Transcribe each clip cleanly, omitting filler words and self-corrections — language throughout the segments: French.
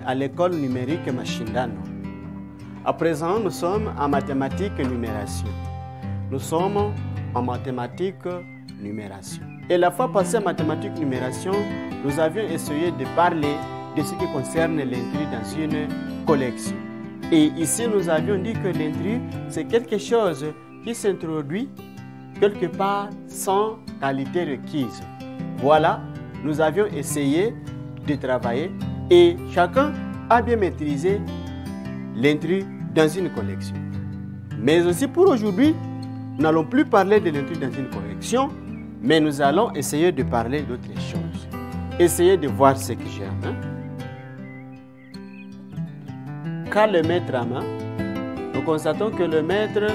à l'école numérique Mashindano. À présent, nous sommes en mathématiques et numération. Nous sommes en mathématiques numération. Et la fois passée en mathématiques numération, nous avions essayé de parler de ce qui concerne l'intrus dans une collection. Et ici, nous avions dit que l'intrus, c'est quelque chose qui s'introduit quelque part sans qualité requise. Voilà, nous avions essayé de travailler et chacun a bien maîtrisé l'intrus dans une collection. Mais aussi pour aujourd'hui, nous n'allons plus parler de l'intrus dans une collection, mais nous allons essayer de parler d'autres choses. Essayez de voir ce que j'ai en main. Quand le maître à main, nous constatons que le maître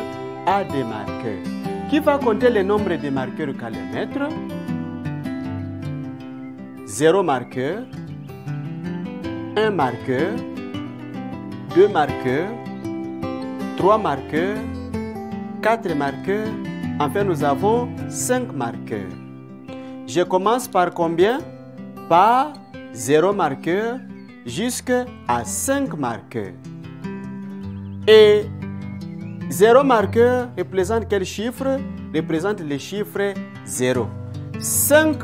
a des marqueurs. Qui va compter le nombre de marqueurs qu'a le maître? 0 marqueur, 1 marqueur, 2 marqueurs, 3 marqueurs, 4 marqueurs, enfin nous avons 5 marqueurs. Je commence par combien? Par 0 marqueur jusqu'à 5 marqueurs. Et 0 marqueur représente quel chiffre? Représente le chiffre 0. 5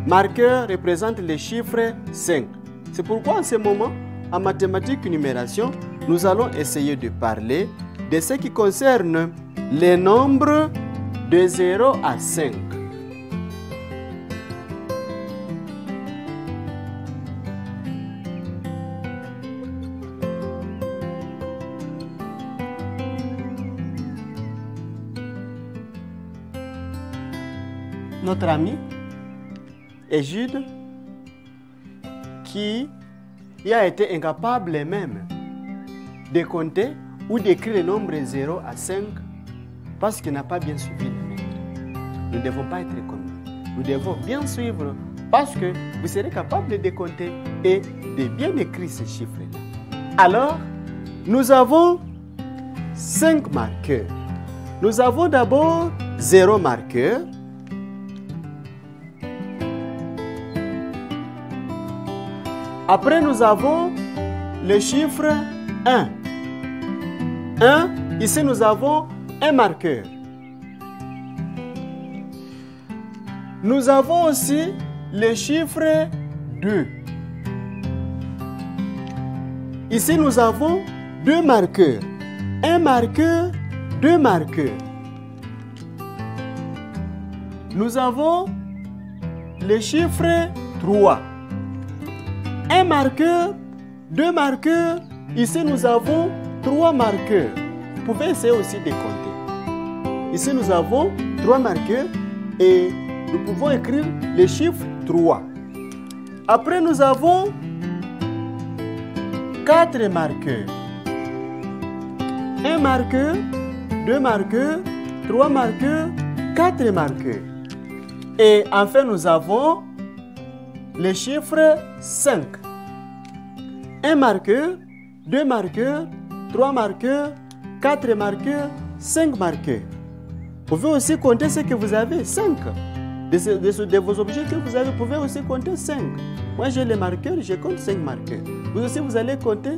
marqueurs représentent le chiffre 5. C'est pourquoi en ce moment, en mathématiques et numération, nous allons essayer de parler de ce qui concerne les nombres de 0 à 5. Notre ami Égide, qui a été incapable même de compter ou d'écrire le nombre 0 à 5 parce qu'il n'a pas bien suivi le maître. Nous ne devons pas être comme lui. Nous devons bien suivre parce que vous serez capable de compter et de bien écrire ces chiffres-là. Alors, nous avons 5 marqueurs. Nous avons d'abord 0 marqueur. Après, nous avons le chiffre 1. 1, ici nous avons un marqueur. Nous avons aussi le chiffre 2. Ici nous avons 2 marqueurs. Un marqueur, 2 marqueurs. Nous avons le chiffre 3. Un marqueur, 2 marqueurs, ici nous avons 3 marqueurs. Vous pouvez essayer aussi de compter. Ici nous avons 3 marqueurs et nous pouvons écrire le chiffre 3. Après nous avons 4 marqueurs. 1 marqueur, 2 marqueurs, 3 marqueurs, 4 marqueurs. Et enfin nous avons le chiffre 5. 1 marqueur, 2 marqueurs, 3 marqueurs, 4 marqueurs, 5 marqueurs. Vous pouvez aussi compter ce que vous avez, 5. De vos objets que vous avez, vous pouvez aussi compter 5. Moi j'ai les marqueurs, je compte 5 marqueurs. Vous aussi vous allez compter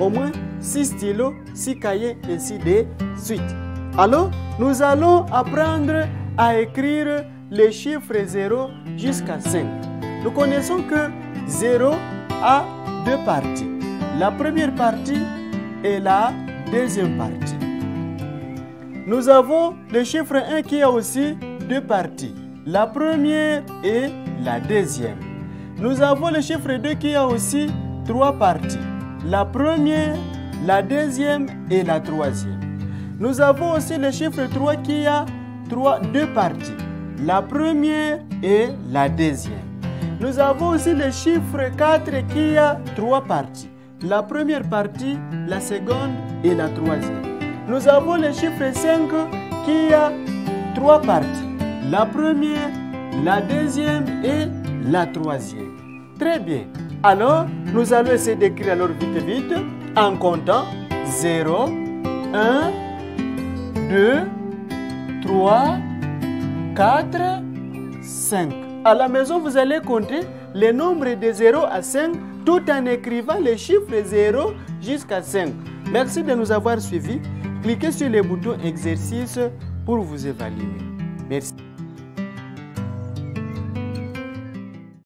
au moins 6 stylos, 6 cahiers, ainsi de suite. Alors, nous allons apprendre à écrire les chiffres 0 jusqu'à 5. Nous connaissons que 0 a 2 parties. La première partie et la deuxième partie. Nous avons le chiffre 1 qui a aussi 2 parties. La première et la deuxième. Nous avons le chiffre 2 qui a aussi 3 parties. La première, la deuxième et la troisième. Nous avons aussi le chiffre 3 qui a 2 parties. La première et la deuxième. Nous avons aussi le chiffre 4 qui a 3 parties. La première partie, la seconde et la troisième. Nous avons le chiffre 5 qui a 3 parties. La première, la deuxième et la troisième. Très bien. Alors, nous allons essayer d'écrire alors vite en comptant 0, 1, 2, 3, 4, 5. À la maison, vous allez compter les nombres de 0 à 5 tout en écrivant les chiffres 0 jusqu'à 5. Merci de nous avoir suivis. Cliquez sur le bouton exercice pour vous évaluer. Merci.